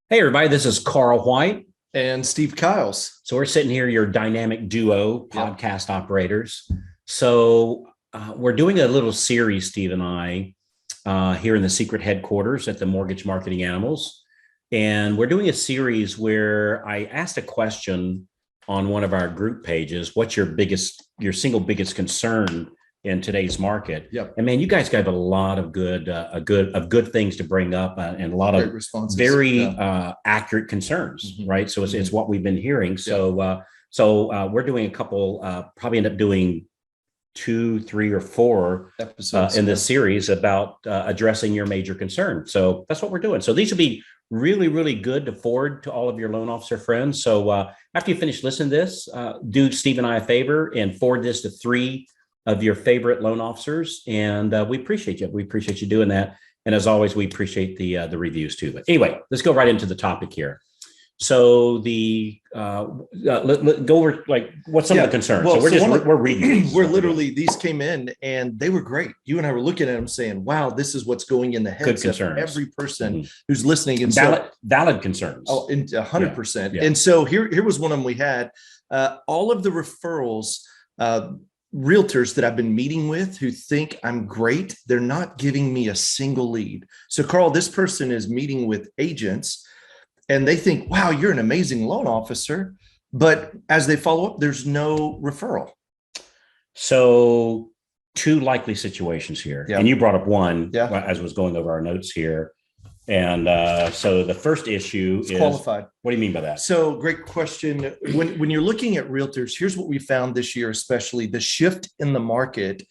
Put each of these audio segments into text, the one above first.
Hey, everybody, this is Carl White. And Steve Kiles. So, we're sitting here, your dynamic duo Yep. podcast operators. We're doing a little series, Steve and I, here in the secret headquarters at the Mortgage Marketing Animals. And we're doing a series where I asked a question on one of our group pages. What's your single biggest concern in today's market? Yep. And man, you guys got a lot of good things to bring up, and a lot Great of responses. very Yeah. Accurate concerns, Mhm. right? So it's Mhm. what we've been hearing. So we're doing a couple, probably end up doing two, three, or four Episodes in this series about addressing your major concern. So that's what we're doing. So these will be really, really good to forward to all of your loan officer friends. So after you finish listening to this, do Steve and I a favor and forward this to three of your favorite loan officers. And we appreciate you. We appreciate you doing that. And as always, we appreciate the reviews too. But anyway, let's go right into the topic here. So go over like what's some of the concerns. Well, So we're reading. we're literally, these came in and they were great. You and I were looking at them saying, wow, this is what's going in the heads of every person who's listening. And valid concerns. Oh, and 100%. Yeah. And so here was one of them we had. All of the referrals, realtors that I've been meeting with who think I'm great, they're not giving me a single lead. So Carl, this person is meeting with agents and they think, wow, you're an amazing loan officer. But as they follow up, there's no referral. So two likely situations here. Yeah. And you brought up one as I was going over our notes here. And so the first issue is qualified. What do you mean by that? So great question. When you're looking at realtors, here's what we found this year, especially the shift in the market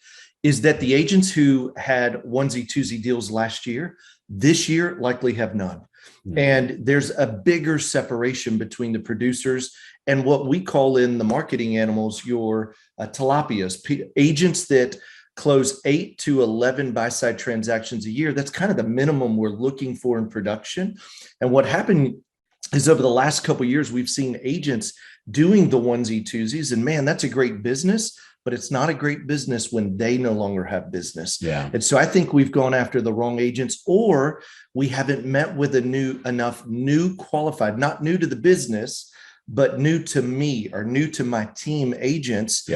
is that the agents who had onesie, twosie deals last year, this year likely have none. Mm-hmm. And there's a bigger separation between the producers and what we call in the marketing animals, your tilapias, agents that close 8 to 11 buy-side transactions a year. That's kind of the minimum we're looking for in production. And what happened is over the last couple of years, we've seen agents doing the onesie, twosies, and man, that's a great business, but it's not a great business when they no longer have business. Yeah. And so I think we've gone after the wrong agents, or we haven't met with enough new qualified, not new to the business, but new to me or new to my team agents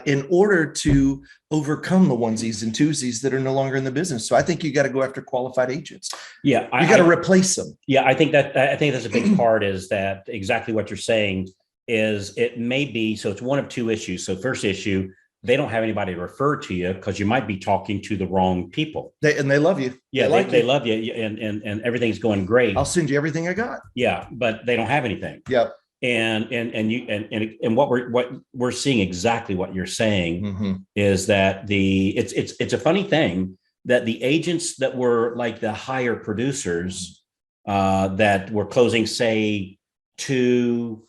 in order to overcome the onesies and twosies that are no longer in the business. So I think you got to go after qualified agents. Yeah. You got to replace them. Yeah. I think that's a big part is that exactly what you're saying is it may be, so it's one of two issues. So first issue, they don't have anybody to refer to you because you might be talking to the wrong people. They love you. Yeah, they love you and everything's going great. I'll send you everything I got. Yeah, but they don't have anything. Yep. And what we're seeing exactly what you're saying is that it's a funny thing that the agents that were like the higher producers that were closing, say, 2+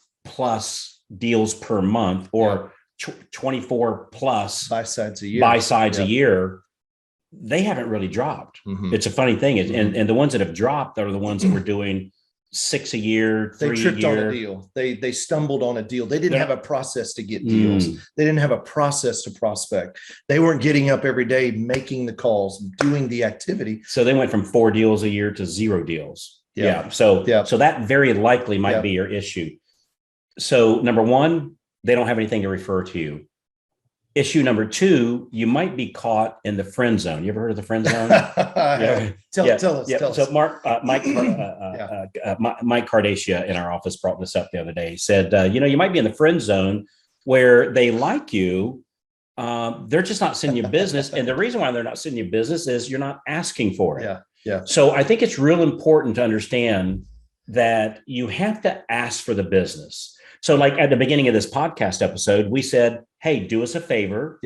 deals per month or 24 plus buy-sides a year, they haven't really dropped. It's a funny thing. And the ones that have dropped are the ones that were doing 6 a year, 3 a year. They tripped on a deal. They stumbled on a deal. They didn't have a process to get deals. They didn't have a process to prospect. They weren't getting up every day, making the calls, doing the activity. So they went from 4 deals a year to 0 deals. Yeah. So that very likely might be your issue. So number one, they don't have anything to refer to you. Issue number two, you might be caught in the friend zone. You ever heard of the friend zone? Tell us. So Mike Cardacia in our office brought this up the other day. He said, you might be in the friend zone where they like you. They're just not sending you business. And the reason why they're not sending you business is you're not asking for it. Yeah. So I think it's real important to understand that you have to ask for the business. So like at the beginning of this podcast episode, we said, hey, do us a favor.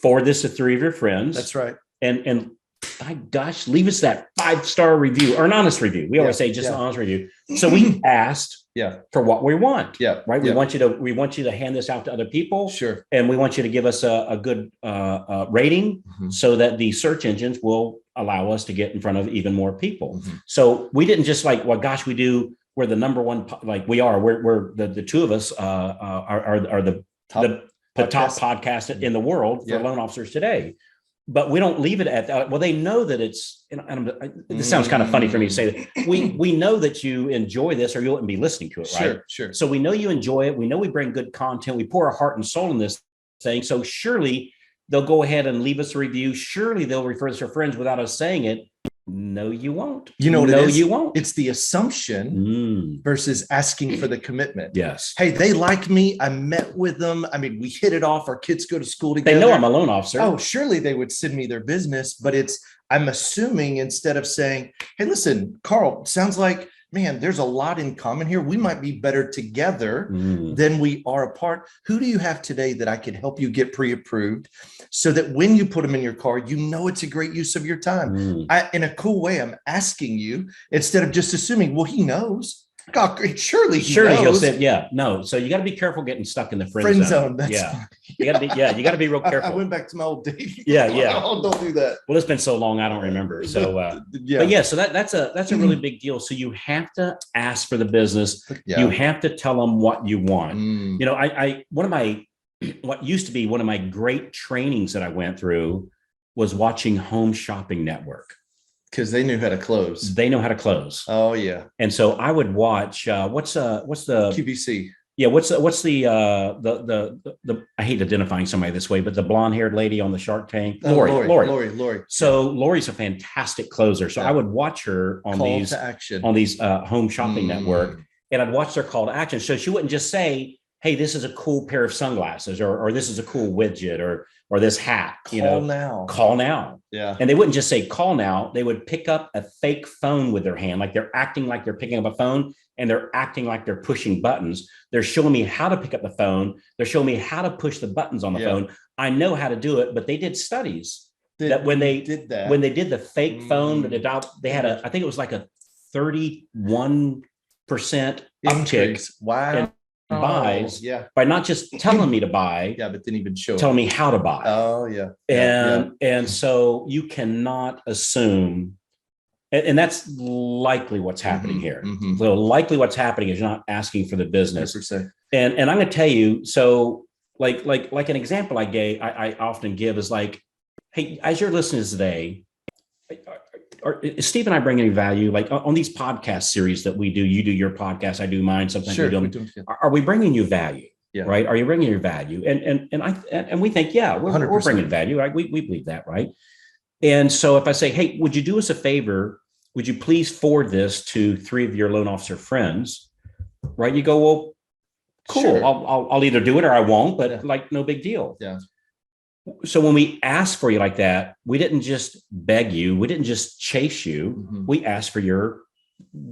Forward this to 3 of your friends. That's right. And my gosh, leave us that 5-star review or an honest review. We always say just an honest review. So we asked for what we want. Right. We want you to hand this out to other people. Sure. And we want you to give us a good rating so that the search engines will allow us to get in front of even more people. So we didn't just like, well, gosh, we're the number one, like we are, we're the two of us are the top podcast in the world for loan officers today. but we don't leave it at that. Well, they know that it's, this sounds kind of funny for me to say that we know that you enjoy this or you wouldn't be listening to it, right? Sure. So we know you enjoy it. We know we bring good content. We pour our heart and soul in this thing. So surely they'll go ahead and leave us a review. Surely they'll refer us to their friends without us saying it. No, you won't. You know what no, it is? You won't. It's the assumption versus asking for the commitment. Yes. Hey, they like me. I met with them. I mean, we hit it off. Our kids go to school together. They know I'm a loan officer. Oh, surely they would send me their business. But I'm assuming instead of saying, hey, listen, Carl, sounds like, man, there's a lot in common here. We might be better together than we are apart. Who do you have today that I can help you get pre-approved so that when you put them in your car, you know it's a great use of your time? In a cool way, I'm asking you instead of just assuming, well, he knows. God, surely he'll say, yeah, no. So you got to be careful getting stuck in the friend zone. That's you got to be real careful. I went back to my old dating. Yeah. Oh, don't do that. Well, it's been so long, I don't remember. So, so that's a really big deal. So you have to ask for the business. Yeah. You have to tell them what you want. You know, what used to be one of my great trainings that I went through was watching Home Shopping Network. Because they knew how to close. They know how to close. Oh yeah. And so I would watch what's the QVC. Yeah, what's the I hate identifying somebody this way, but the blonde-haired lady on the Shark Tank, Lori. So Lori's a fantastic closer. So I would watch her on these Home Shopping Network, and I'd watch their call to action. So she wouldn't just say, hey, this is a cool pair of sunglasses, or this is a cool widget, or this hat. Call now. Yeah. And they wouldn't just say call now. They would pick up a fake phone with their hand, like they're acting like they're picking up a phone, and they're acting like they're pushing buttons. They're showing me how to pick up the phone. They're showing me how to push the buttons on the phone. I know how to do it, but they did studies that when they did the fake phone, they had I think it was like a 31% uptick. Wow. Buys by not just telling me to buy, but then even telling me how to buy. Oh yeah. And so you cannot assume, and that's likely what's happening here. So likely what's happening is you're not asking for the business. 100%. And I'm going to tell you, so like an example I often give is like, hey, as you're listening today, is Steve and I bring any value, like on these podcast series that we do? You do your podcast, I do mine. Sometimes we do. Are we bringing you value? Yeah. Right? Are you bringing your value? And we think, we're bringing value. Right? We believe that, right? And so if I say, hey, would you do us a favor? Would you please forward this to 3 of your loan officer friends? Right? You go, well, cool. Sure. I'll either do it or I won't, but like no big deal. Yeah. So when we ask for you like that, we didn't just beg you. We didn't just chase you. We asked for your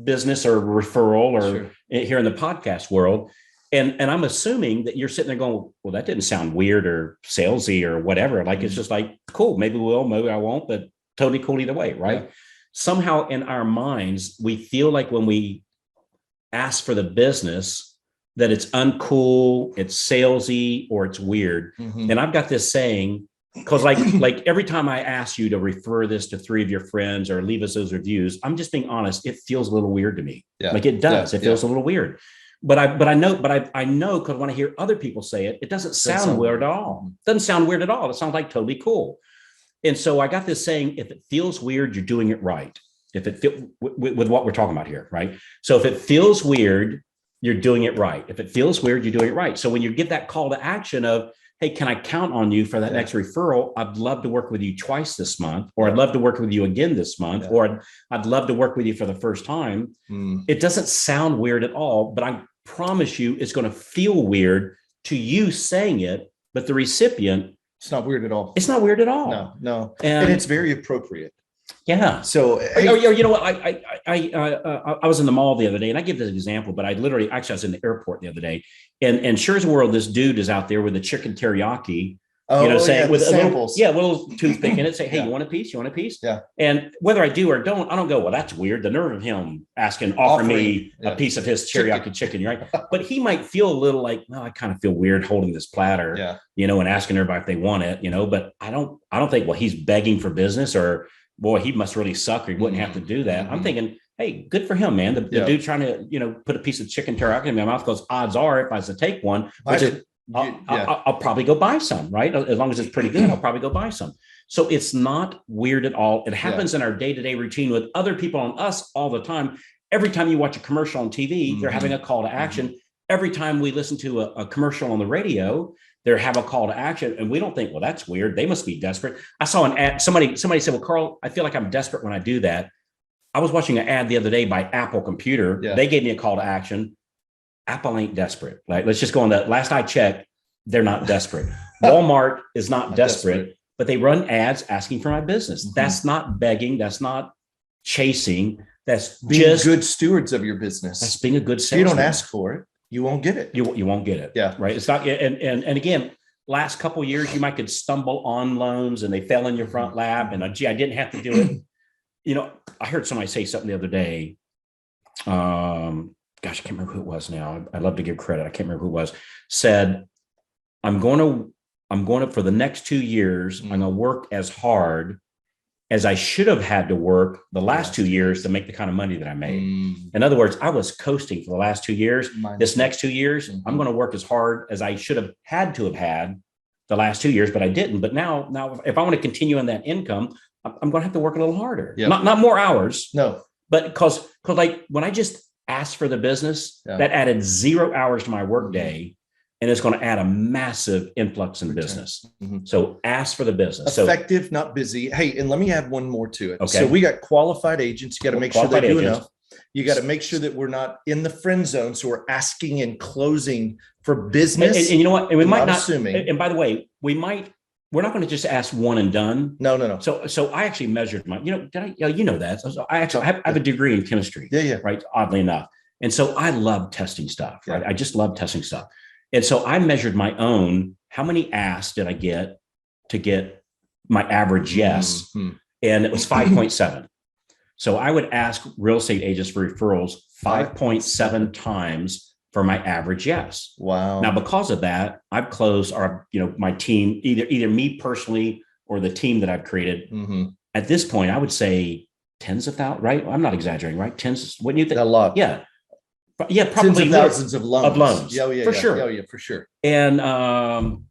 business or referral or here in the podcast world. And I'm assuming that you're sitting there going, well, that didn't sound weird or salesy or whatever. Like, it's just like, cool, maybe we will, maybe I won't, but totally cool either way. Right. Yeah. Somehow in our minds, we feel like when we ask for the business, that it's uncool, it's salesy, or it's weird. And I've got this saying, because like every time I ask you to refer this to 3 of your friends or leave us those reviews, I'm just being honest, it feels a little weird to me. Yeah. Like it does. It feels a little weird. But I know because when I hear other people say it, it doesn't sound weird at all. It doesn't sound weird at all. It sounds like totally cool. And so I got this saying, if it feels weird, you're doing it right. If it feels with what we're talking about here, right? So if it feels weird, you're doing it right. If it feels weird, you're doing it right. So when you get that call to action of, hey, can I count on you for that next referral? I'd love to work with you twice this month, or I'd love to work with you again this month, or I'd love to work with you for the first time. It doesn't sound weird at all, but I promise you it's going to feel weird to you saying it, but the recipient, it's not weird at all. It's not weird at all. No. And it's very appropriate. Yeah. So, you know what? I was in the mall the other day, and I give this example, but I was in the airport the other day, and sure as the world, this dude is out there with a chicken teriyaki, saying with samples, a little toothpick in it, say, hey, you want a piece? You want a piece? Yeah. And whether I do or don't, I don't go, well, that's weird. The nerve of him offering me a piece of his teriyaki chicken, right? But he might feel a little like, well, I kind of feel weird holding this platter, and asking everybody if they want it, but I don't think, well, he's begging for business, or boy, he must really suck, or he wouldn't have to do that. I'm thinking, hey, good for him, man. The dude trying to, put a piece of chicken teriyaki in my mouth, because odds are, if I was to take one, I'll probably go buy some, right? As long as it's pretty good, I'll probably go buy some. So it's not weird at all. It happens in our day-to-day routine with other people and us all the time. Every time you watch a commercial on TV, they're having a call to action. Every time we listen to a commercial on the radio, they have a call to action. And we don't think, well, that's weird. They must be desperate. I saw an ad. Somebody said, well, Carl, I feel like I'm desperate when I do that. I was watching an ad the other day by Apple Computer. Yeah. They gave me a call to action. Apple ain't desperate. Like, let's just go on that. Last I checked, they're not desperate. Walmart is not desperate, but they run ads asking for my business. That's not begging. That's not chasing. That's being just good stewards of your business. That's being a good salesman. You don't ask for it, you won't get it. You won't get it. Yeah. Right. It's not. And again, last couple of years, you might could stumble on loans and they fell in your front lap. And gee, I didn't have to do it. You know, I heard somebody say something the other day. Gosh, I can't remember who it was now. I'd love to give credit. I can't remember who it was. Said, I'm going to, for the next 2 years, I'm going to work as hard as I should have had to work the last 2 years to make the kind of money that I made. In other words, I was coasting for the last 2 years. This next 2 years, I'm going to work as hard as I should have had the last 2 years, but I didn't. But now, if I want to continue on that income, I'm going to have to work a little harder. Yep. Not more hours. No, but because like when I just asked for the business, that added 0 hours to my workday. And it's going to add a massive influx in business. So ask for the business. Effective, not busy. Hey, and let me add one more to it. Okay. So we got qualified agents. You got to make sure they do enough. You got to make sure that we're not in the friend zone. So we're asking and closing for business. And you know what? And we might not assuming. And by the way, we're not going to just ask one and done. No. So I actually measured my, you know that. So I have a degree in chemistry. Yeah. Right. Oddly enough. And so I love testing stuff. Right. I just love testing stuff. And so I measured my own, how many asks did I get to get my average yes? And it was 5.7. So I would ask real estate agents for referrals 5.7 times for my average yes. Wow. Now, because of that, I've closed my team, either me personally or the team that I've created. At this point, I would say tens of thousands, right? I'm not exaggerating, right? Tens, wouldn't you think? A lot. Yeah. Yeah, probably tens of thousands of loans. Yeah, for sure. Yeah, for sure. And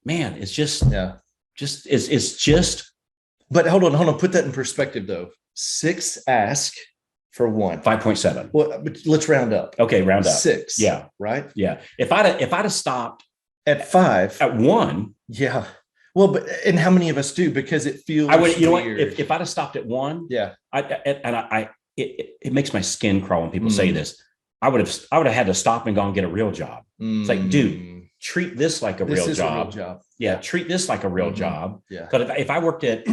man, it's just, it's just. But hold on. Put that in perspective, though. 6 ask for 1. 5.7. Well, but let's round up. Okay, round up. 6. Yeah, right. Yeah. If I'd have stopped at 5, at 1. Yeah. Well, but and how many of us do? Because it feels. I would. You know what? If I'd have stopped at 1, yeah. It makes my skin crawl when people say this. I would have had to stop and go and get a real job. It's like, dude, treat this like a real job. Yeah, treat this like a real job. Yeah. But if I worked at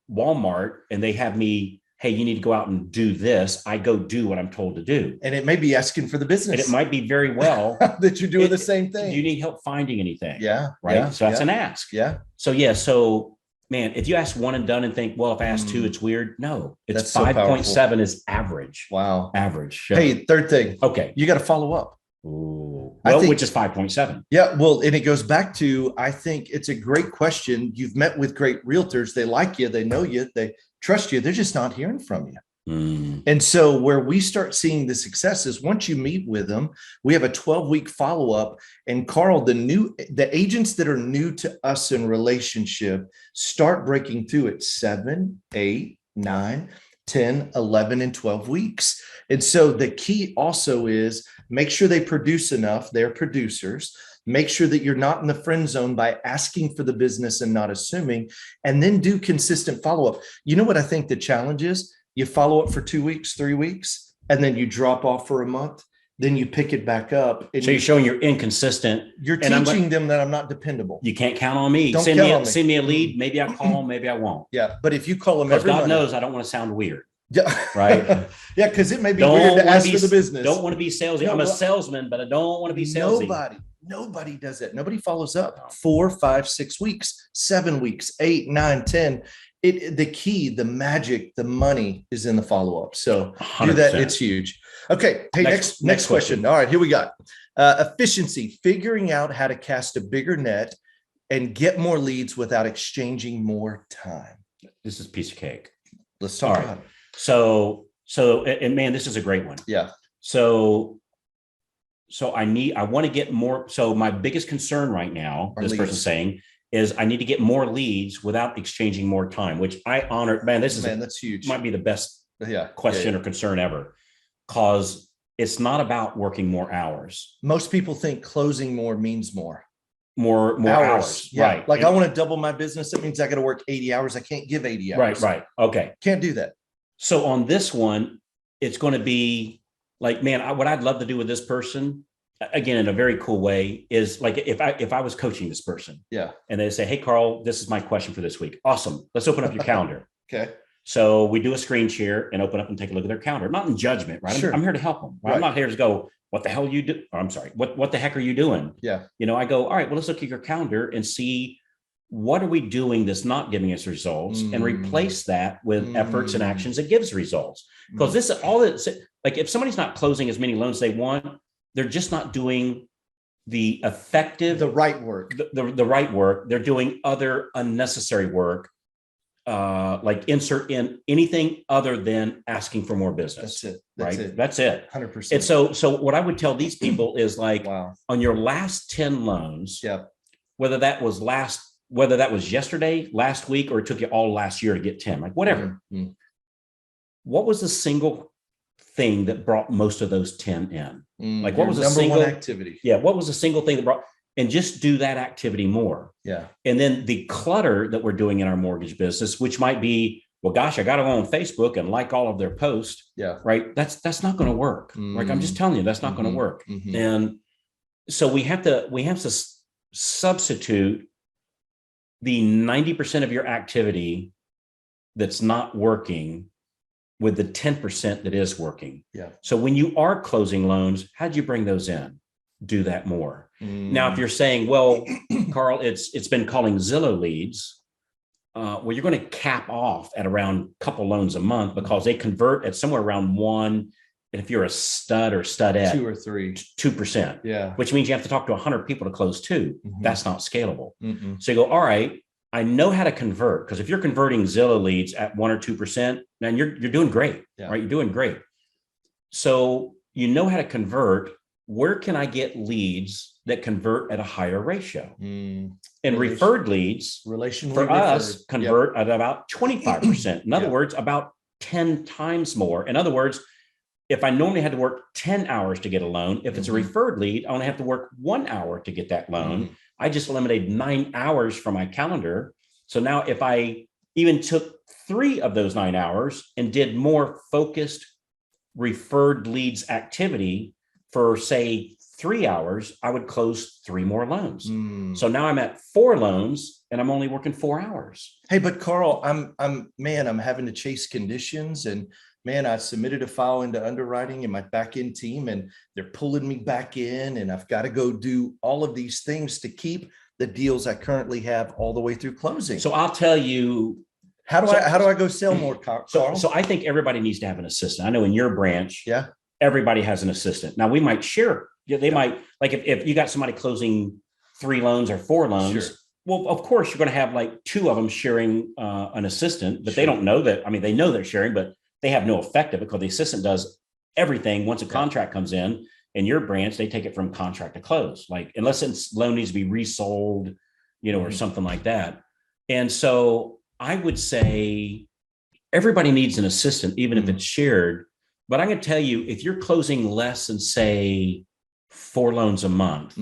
Walmart and they have me, hey, you need to go out and do this, I go do what I'm told to do. And it may be asking for the business. And it might be very well that you're doing the same thing. Do you need help finding anything? Yeah. Right. Yeah, so that's an ask. Yeah. So man, if you ask 1 and done and think, well, if I ask 2, it's weird. No, it's 5.7 is average. Wow. Average. Hey, third thing. Okay. You got to follow up. Ooh. Well, which is 5.7. Yeah. Well, and it goes back to, I think it's a great question. You've met with great realtors. They like you. They know you. They trust you. They're just not hearing from you. And so where we start seeing the success is once you meet with them, we have a 12-week follow-up. And Carl, the agents that are new to us in relationship start breaking through at 7, 8, 9, 10, 11, and 12 weeks. And so the key also is make sure they produce enough. They're producers. Make sure that you're not in the friend zone by asking for the business and not assuming, and then do consistent follow-up. You know what I think the challenge is? You follow up for 2 weeks, 3 weeks, and then you drop off for a month. Then you pick it back up. And so you're showing you're inconsistent. You're teaching them that I'm not dependendable. You can't count on me. Don't send me a lead. Maybe I call, maybe I won't. Yeah. But if you call them every God month, knows I don't want to sound weird. Yeah. Right. Yeah. Because it may be weird to ask for the business. Don't want to be salesy. No, I'm a salesman, but I don't want to be salesy. Nobody does that. Nobody follows up 4, 5, 6 weeks, 7 weeks, 8, 9, 10. The key, the magic, the money is in the follow-up. So 100%. Do that. It's huge. Okay. Hey, next question. All right, here we got efficiency, figuring out how to cast a bigger net and get more leads without exchanging more time. This is a piece of cake. Let's talk about it. So, and man, this is a great one. Yeah. So I want to get more. So my biggest concern right now, this person's saying, is I need to get more leads without exchanging more time, which I honor. Man, that's huge. Might be the best Yeah. question or concern ever, because it's not about working more hours. Most people think closing more means more hours. Yeah. Right. Like, I want to double my business. That means I got to work 80 hours. I can't give 80 hours. Right. Okay. Can't do that. So on this one, it's going to be like, man, what I'd love to do with this person, again, in a very cool way, is like if I was coaching this person, yeah, and they say, hey, Carl, this is my question for this week. Awesome. Let's open up your calendar. Okay. So we do a screen share and open up and take a look at their calendar. Not in judgment, right? Sure. I'm here to help them. Right? I'm not here to go, what the hell you do? Or, I'm sorry. What the heck are you doing? Yeah. I go, all right, well, let's look at your calendar and see what are we doing that's not giving us results, and replace that with efforts and actions that gives results. Because this is all it's like, if somebody's not closing as many loans they want, they're just not doing the right work. The right work. They're doing other unnecessary work. Like insert in anything other than asking for more business. That's it. 100%. And so what I would tell these people is like, on your last 10 loans, whether that was yesterday, last week, or it took you all last year to get 10, like whatever. What was the single thing that brought most of those 10 in? Like, what was the single activity? Yeah. What was the single thing that brought? And just do that activity more. Yeah. And then the clutter that we're doing in our mortgage business, which might be, well, gosh, I got to go on Facebook and like all of their posts. Yeah. Right. That's not going to work. Like, I'm just telling you, that's not going to work. And so we have to substitute the 90% of your activity that's not working with the 10% that is working. Yeah. So when you are closing loans, how'd you bring those in? Do that more. Now, if you're saying, well, Carl, it's been calling Zillow leads, well, you're going to cap off at around a couple loans a month, because they convert at somewhere around 1. And if you're a stud or studette, 2 or 3, 2%. Yeah. Which means you have to talk to 100 people to close 2. That's not scalable. So you go, all right, I know how to convert, because if you're converting Zillow leads at 1 or 2%, then you're doing great, right? You're doing great. So you know how to convert. Where can I get leads that convert at a higher ratio? And referred leads for us convert at about 25%. In other words, about 10 times more. In other words, if I normally had to work 10 hours to get a loan, if it's a referred lead, I only have to work 1 hour to get that loan. I just eliminated 9 hours from my calendar. So now if I even took 3 of those 9 hours and did more focused referred leads activity for, say, 3 hours, I would close 3 more loans. So now I'm at 4 loans and I'm only working 4 hours. Hey, but Carl, I'm having to chase conditions, and man, I submitted a file into underwriting in my back end team, and they're pulling me back in, and I've got to go do all of these things to keep the deals I currently have all the way through closing. So I'll tell you, how do I go sell more, Carl? So I think everybody needs to have an assistant. I know in your branch, yeah, everybody has an assistant. Now we might share. They might, like if you got somebody closing 3 loans or 4 loans, well, of course you're going to have like 2 of them sharing an assistant, but they don't know that. I mean, they know they're sharing, but they have no effect of it, because the assistant does everything. Once a contract comes in your branch, they take it from contract to close. Like, unless it's loan needs to be resold, or something like that. And so I would say everybody needs an assistant, even if it's shared. But I'm going to tell you, if you're closing less than, say, 4 loans a month,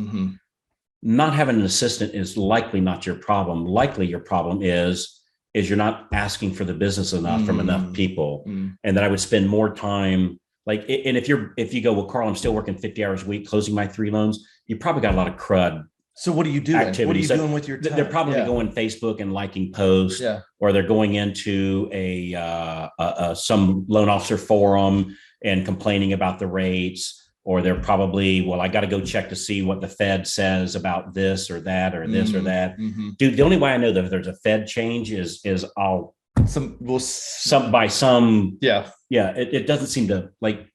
not having an assistant is likely not your problem. Likely your problem is you're not asking for the business enough from enough people. And that I would spend more time, like, and if you go, well, Carl, I'm still working 50 hours a week, closing my 3 loans, you probably got a lot of crud. So what are you doing? Activities. What are you doing with your time? They're probably going Facebook and liking posts, or they're going into some loan officer forum and complaining about the rates. Or they're probably, well, I got to go check to see what the Fed says about this or that, or this or that. Dude, the only way I know that if there's a Fed change is I'll by some. It doesn't seem to, like,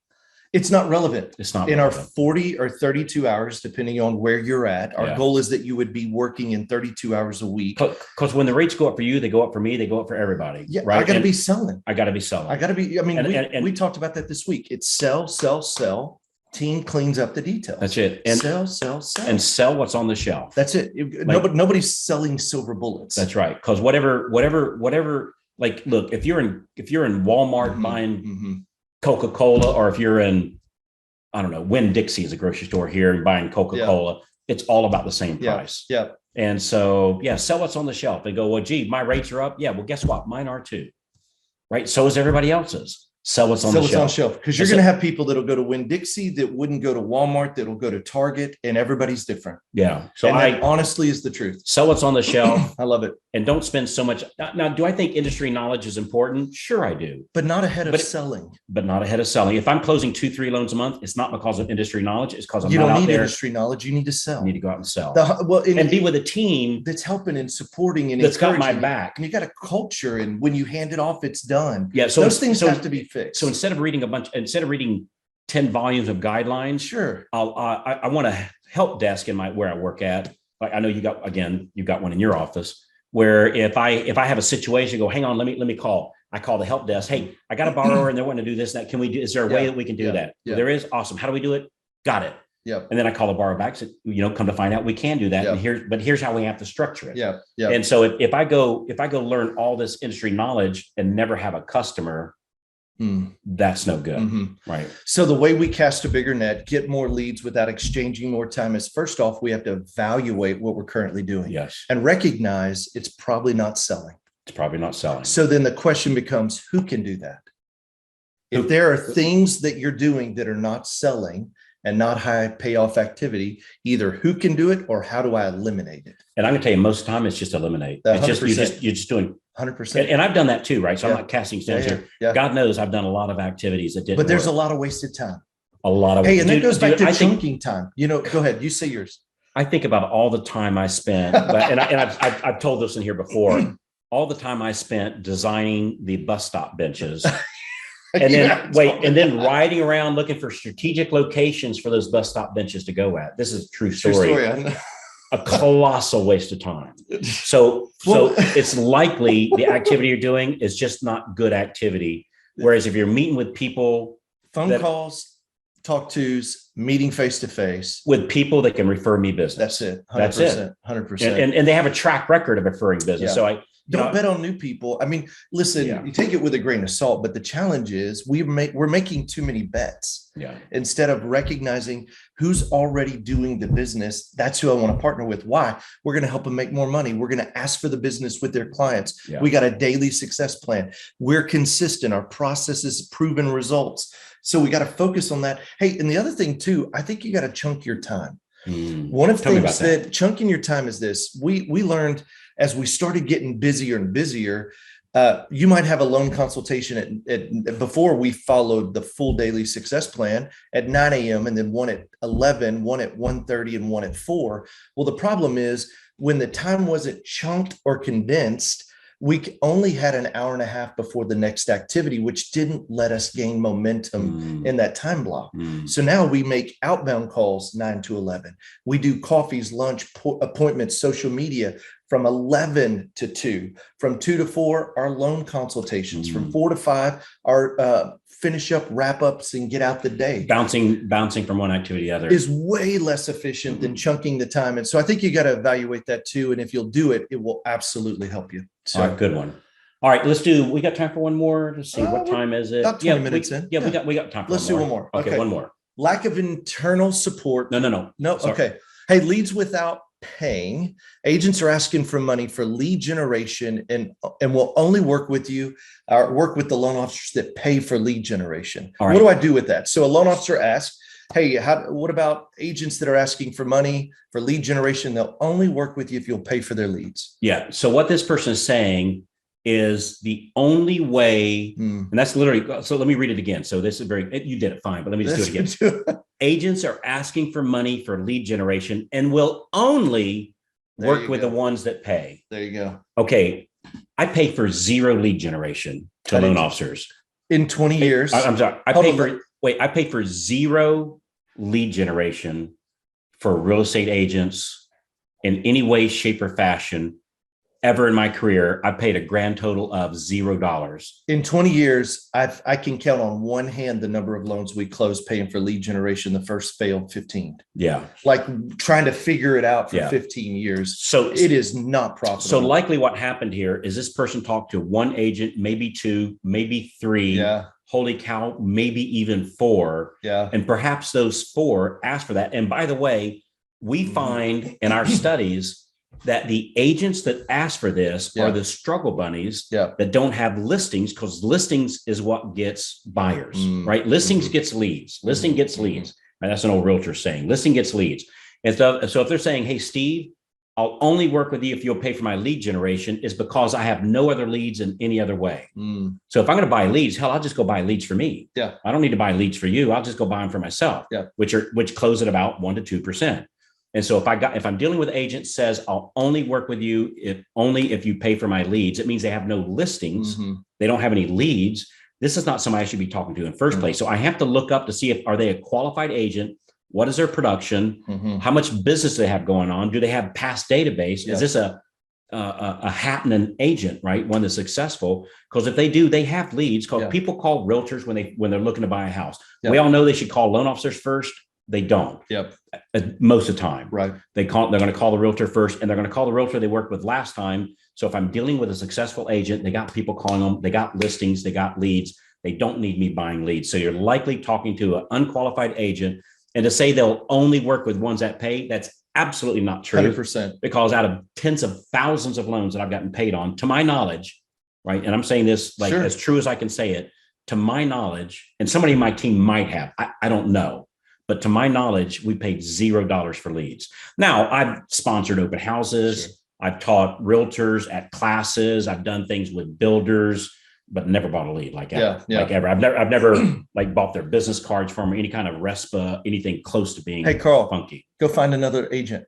it's not relevant. It's not in relevant. Our 40 or 32 hours, depending on where you're at. Our goal is that you would be working in 32 hours a week. Because when the rates go up for you, they go up for me, they go up for everybody. Yeah, right. I got to be selling. I got to be selling. I got to be. I mean, we talked about that this week. It's sell, sell, sell. Team cleans up the details. That's it. And sell. And sell what's on the shelf. That's it. Nobody's selling silver bullets. That's right. Because whatever, like, look, if you're in Walmart buying Coca-Cola, or if you're in, I don't know, Winn-Dixie is a grocery store here and buying Coca-Cola, it's all about the same price. Yeah. And so, sell what's on the shelf. They go, well, gee, my rates are up. Yeah, well, guess what? Mine are too. Right. So is everybody else's. Sell what's on the shelf. Because you're going to have people that'll go to Winn-Dixie that wouldn't go to Walmart, that'll go to Target, and everybody's different. Yeah. So that honestly is the truth. Sell what's on the shelf. I love it. And don't spend so much. Now, do I think industry knowledge is important? Sure, I do. But not ahead of selling. But not ahead of selling. If I'm closing 2-3 loans a month, it's not because of industry knowledge. It's because you don't need industry knowledge. You need to sell. You need to go out and sell. And be with a team that's helping and supporting and that's got my back. And you got a culture, and when you hand it off, it's done. Yeah. So those things have to be fixed. So instead of reading 10 volumes of guidelines, sure, I want a help desk in where I work at. Like, I know you've got one in your office, where if I have a situation, go, hang on, let me call. I call the help desk. Hey, I got a borrower and they want to do this and that. Can we do? Is there a way that we can do that? Yeah. There is. Awesome. How do we do it? Got it. Yeah. And then I call the borrower back. So, come to find out we can do that. Yeah. And here's how we have to structure it. Yeah. Yeah. And so if I go learn all this industry knowledge and never have a customer, that's no good. Right. So the way we cast a bigger net, get more leads without exchanging more time, is first off, we have to evaluate what we're currently doing. Yes. And recognize it's probably not selling. It's probably not selling. So then the question becomes, who can do that? If there are things that you're doing that are not selling and not high payoff activity, either who can do it or how do I eliminate it? And I'm gonna tell you, most of the time it's just eliminate. It's just you're just doing 100%. And I've done that too, right? So I'm not casting stones here. Yeah. God knows I've done a lot of activities that didn't. But there's work. a lot of wasted time. A lot of. Hey, and that goes back to chunking time. Go ahead. You say yours. I think about all the time I spent, and I've told this in here before. All the time I spent designing the bus stop benches. And then riding around looking for strategic locations for those bus stop benches to go at. This is a true story. A colossal waste of time. So it's likely the activity you're doing is just not good activity. Whereas if you're meeting with people, phone calls, talk tos, meeting face to face with people that can refer me business. That's it. 100%, That's it. 100%. And they have a track record of referring business. Yeah. So don't bet on new people. I mean, listen, you take it with a grain of salt, but the challenge is we're making too many bets. Yeah. Instead of recognizing who's already doing the business, that's who I want to partner with. Why? We're going to help them make more money. We're going to ask for the business with their clients. Yeah. We got a daily success plan. We're consistent. Our process is proven results. So we got to focus on that. Hey, and the other thing too, I think you got to chunk your time. One of the things that chunking your time is this. We learned as we started getting busier and busier. You might have a loan consultation before we followed the full daily success plan at 9 a.m. and then one at 11, one at 1:30, and one at 4. Well, the problem is when the time wasn't chunked or condensed, we only had an hour and a half before the next activity, which didn't let us gain momentum in that time block. So now we make outbound calls 9 to 11. We do coffees, lunch, appointments, social media from 11 to 2. From 2 to 4, our loan consultations. From 4 to 5, our finish up, wrap ups, and get out the day. Bouncing from one activity to the other is way less efficient than chunking the time. And so I think you got to evaluate that too. And if you'll do it, it will absolutely help you. So all right, good one. All right, we got time for one more. Let's see, what time is it? About 20 minutes in. Yeah, we got time for Let's do one more. Okay, one more. Lack of internal support. No. Sorry. Okay. Hey, leads without paying. Agents are asking for money for lead generation and will only work with you or work with the loan officers that pay for lead generation. All right. What do I do with that? So a loan officer asks, hey, what about agents that are asking for money for lead generation? They'll only work with you if you'll pay for their leads. Yeah. So what this person is saying is the only way, and that's literally, so let me read it again. So this is you did it fine, but let me just do it again. Agents are asking for money for lead generation and will only work with the ones that pay. There you go. Okay. I pay for 0 lead generation to loan officers. In 20 years. I'm sorry. I pay for 0 lead generation for real estate agents in any way, shape, or fashion ever in my career, I paid a grand total of $0. In 20 years, I can count on one hand the number of loans we closed paying for lead generation. The first failed 15. Yeah. Like trying to figure it out for Yeah. 15 years. So it is not profitable. So likely what happened here is this person talked to one agent, maybe two, maybe three. Yeah. Holy cow, maybe even four. Yeah. And perhaps those four asked for that. And by the way, we find in our studies that the agents that ask for this are the struggle bunnies that don't have listings, because listings is what gets buyers, right? Listings gets leads. Listing gets leads. And that's an old realtor saying. Listing gets leads. And so if they're saying, hey, Steve, I'll only work with you if you'll pay for my lead generation, is because I have no other leads in any other way. So if I'm going to buy leads, hell, I'll just go buy leads for me. Yeah. I don't need to buy leads for you. I'll just go buy them for myself, which close at about 1% to 2%. And so if I'm dealing with an agent says, I'll only work with you if you pay for my leads, it means they have no listings. They don't have any leads. This is not somebody I should be talking to in the first place. So I have to look up to see are they a qualified agent? What is their production? How much business do they have going on? Do they have past database? Is this a happening agent, right? One that's successful? Because if they do, they have leads. Because people call realtors when they're looking to buy a house. We all know they should call loan officers first. They don't. Most of the time, right? They're going to call the realtor first, and they're going to call the realtor they worked with last time. So if I'm dealing with a successful agent, they got people calling them, they got listings, they got leads. They don't need me buying leads. So you're likely talking to an unqualified agent. And to say they'll only work with ones that pay, that's absolutely not true. 100%. Because out of tens of thousands of loans that I've gotten paid on, to my knowledge, right? And I'm saying this like as true as I can say it, to my knowledge, and somebody in my team might have, I don't know. But to my knowledge, we paid $0 for leads. Now, I've sponsored open houses. I've taught realtors at classes. I've done things with builders, but never bought a lead like ever. Like ever. I've never like bought their business cards from or any kind of RESPA, anything close to being funky. Go find another agent.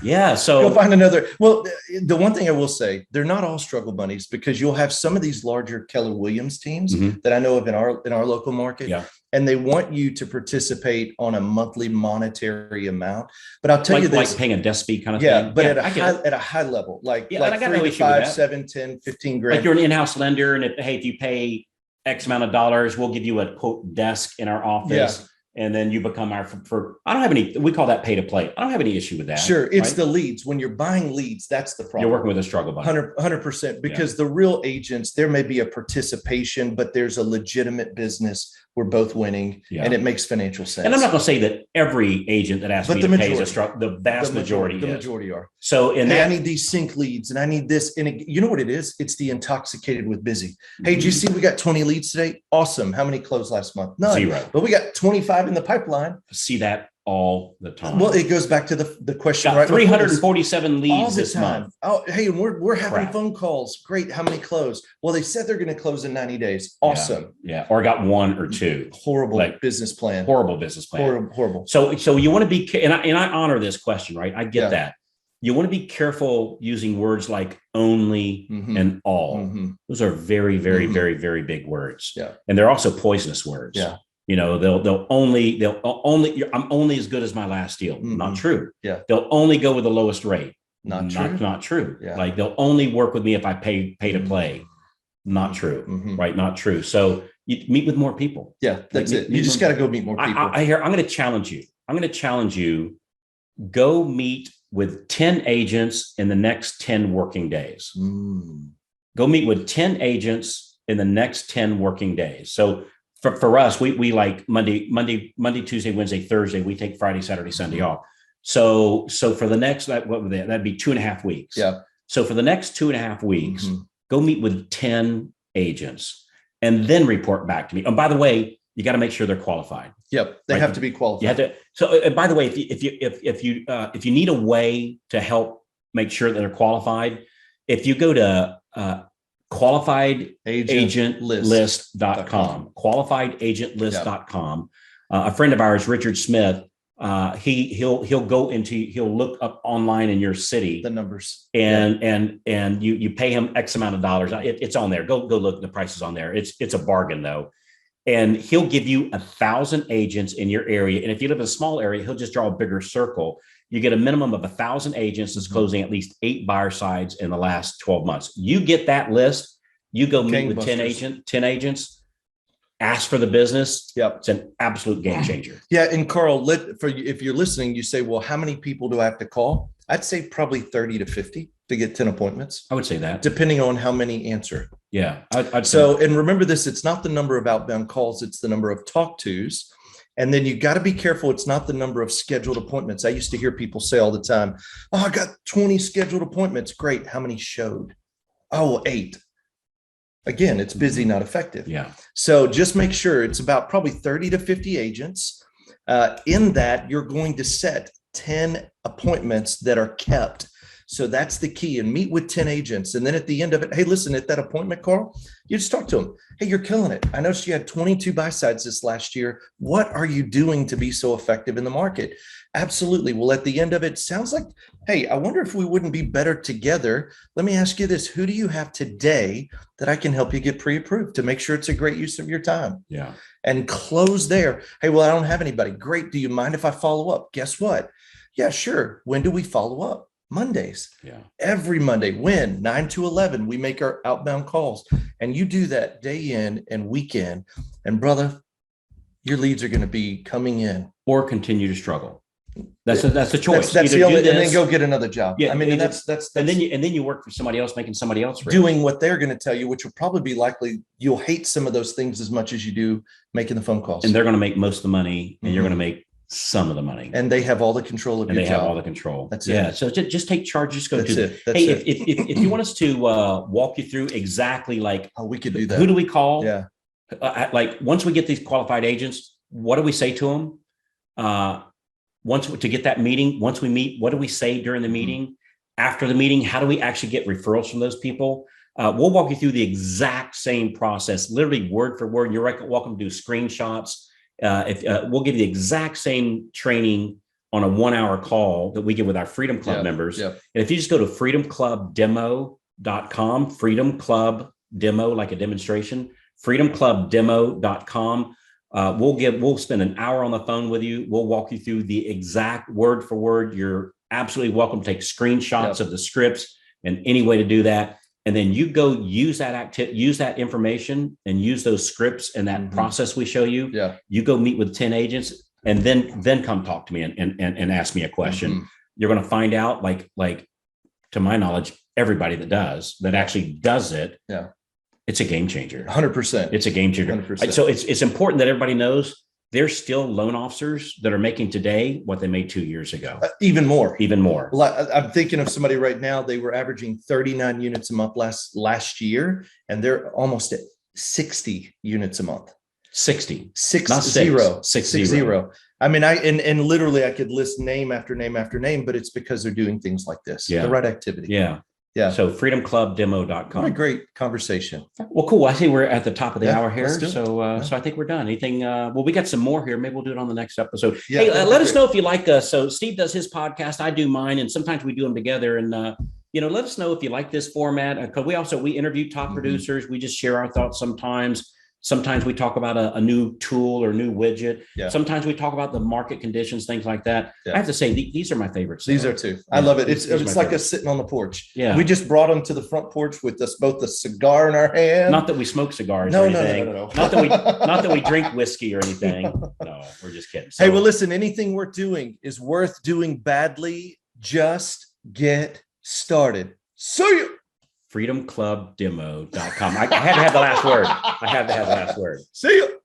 So go find another. Well, the one thing I will say, they're not all struggle bunnies, because you'll have some of these larger Keller Williams teams that I know of in our local market. And they want you to participate on a monthly monetary amount. But I'll tell you this, like paying a desk fee kind of thing. But at a high level, like 3 to 5, 7, 10, 15 grand. Like you're an in-house lender, and if you pay X amount of dollars, we'll give you a quote desk in our office. And then you become I don't have any, we call that pay to play. I don't have any issue with that. Sure. It's the leads. When you're buying leads, that's the problem. You're working with a struggle bunny. 100%, because the real agents, there may be a participation, but there's a legitimate business. We're both winning, and it makes financial sense. And I'm not going to say that every agent that asks me to pay is the vast majority. The majority are. So I need these sync leads, and I need this. And you know what it is? It's the intoxicated with busy. Hey, did you see we got 20 leads today? Awesome. How many closed last month? None. 0. But we got 25 in the pipeline. See that all the time. Well, it goes back to the question, right? 347 leads all the this time. month. Oh, hey, and we're having phone calls. Great. How many closed? Well, they said they're going to close in 90 days. Awesome. Yeah. Or got 1 or 2. Horrible business plan. Horrible business plan. Horrible. So you want to be, and I honor this question, right? I get that. You want to be careful using words like only and all. Those are very, very, very, very big words. And they're also poisonous words. You know, they'll only, I'm only as good as my last deal. Not true. They'll only go with the lowest rate. Not true. Like they'll only work with me if I pay to play. Not true. Right. Not true. So you meet with more people. That's it. You just got to go meet more people. I'm going to challenge you. Go meet with 10 agents in the next 10 working days. Go meet with 10 agents in the next 10 working days. So for us, we like Monday, Tuesday, Wednesday, Thursday. We take Friday, Saturday, Sunday off. So for the next, what would that'd be 2.5 weeks. So for the next 2.5 weeks, go meet with 10 agents and then report back to me. And by the way, you got to make sure they're qualified. They have to be qualified. You have to. So by the way, if you need a way to help make sure that they're qualified, if you go to qualifiedAgentList.com, qualifiedAgentList.com. A friend of ours, Richard Smith, he'll look up online in your city the numbers, and you pay him X amount of dollars. It's on there. Go look. The price is on there. It's a bargain though. and he'll give you 1,000 agents in your area. And if you live in a small area, he'll just draw a bigger circle. You get a minimum of 1,000 agents that's closing at least 8 buyer sides in the last 12 months. You get that list, you go meet with 10 agents, ask for the business. Yep. It's an absolute game changer. Yeah. And Carl, if you're listening, you say, well, how many people do I have to call? I'd say probably 30 to 50 to get 10 appointments. I would say that. Depending on how many answer. Yeah. And remember this, it's not the number of outbound calls, it's the number of talk tos. And then you got to be careful. It's not the number of scheduled appointments. I used to hear people say all the time, oh, I got 20 scheduled appointments. Great. How many showed? Oh, 8. Again, it's busy, not effective. Yeah. So just make sure it's about probably 30 to 50 agents. In that, you're going to set 10 appointments that are kept. So that's the key, and meet with 10 agents. And then at the end of it, hey, listen, at that appointment, Carl, you just talk to them. Hey, you're killing it. I noticed you had 22 buy sides this last year. What are you doing to be so effective in the market? Absolutely. Well, at the end of it, sounds like, hey, I wonder if we wouldn't be better together. Let me ask you this. Who do you have today that I can help you get pre-approved to make sure it's a great use of your time? Yeah. And close there. Hey, well, I don't have anybody. Great. Do you mind if I follow up? Guess what? Yeah, sure. When do we follow up? Mondays. Yeah. Every Monday. When? 9 to 11. We make our outbound calls. And you do that day in and week in. And brother, your leads are going to be coming in. Or continue to struggle. That's a choice. That's the only, and then go get another job. Yeah, I mean, and that's and then you work for somebody else, making somebody else rich. Doing what they're going to tell you, which will probably be likely. You'll hate some of those things as much as you do making the phone calls. And they're going to make most of the money, and you're going to make some of the money. And they have all the control of your job. Have all the control. That's it. Yeah. So just take charge. Just go do it. That's hey, it. If you want us to walk you through exactly like, we could do that. Who do we call? Yeah. Like once we get these qualified agents, what do we say to them? Once to get that meeting, once we meet, what do we say during the meeting? After the meeting, how do we actually get referrals from those people? We'll walk you through the exact same process, literally word for word. You're welcome to do screenshots. We'll give you the exact same training on a 1-hour call that we give with our Freedom Club members. Yep. And if you just go to freedomclubdemo.com, Freedom Club Demo, like a demonstration, freedomclubdemo.com. We'll spend an hour on the phone with you. That walk you through the exact word for word. You're absolutely welcome to take screenshots of the scripts and any way to do that. And then you go use that information and use those scripts and that process we show you. Yeah. You go meet with 10 agents and then come talk to me and ask me a question. You're going to find out, like to my knowledge, everybody that actually does it. Yeah. It's a game changer. 100%. It's a game changer. 100%. So it's important that everybody knows there's still loan officers that are making today what they made 2 years ago. Even more. I'm thinking of somebody right now. They were averaging 39 units a month last year, and they're almost at 60 units a month. 60. 60. I mean, and literally I could list name after name after name, but it's because they're doing things like this. Yeah. The right activity. Yeah. Yeah. So freedomclubdemo.com. What a great conversation. Well, cool. I think we're at the top of the hour here. So I think we're done. Anything? Well, we got some more here. Maybe we'll do it on the next episode. Yeah, hey, let us know if you like us. So Steve does his podcast. I do mine. And sometimes we do them together. And, let us know if you like this format. Because we interview top producers. We just share our thoughts sometimes. Sometimes we talk about a new tool or new widget. Yeah. Sometimes we talk about the market conditions, things like that. Yeah. I have to say, these are my favorites. These are too. I love it. It's like us sitting on the porch. Yeah. We just brought them to the front porch with us both the cigar in our hand. Not that we smoke cigars or anything. No. Not that we drink whiskey or anything. No, we're just kidding. So, hey, well, listen, anything we're doing is worth doing badly. Just get started. See you. freedomclubdemo.com. I had to have the last word. See you.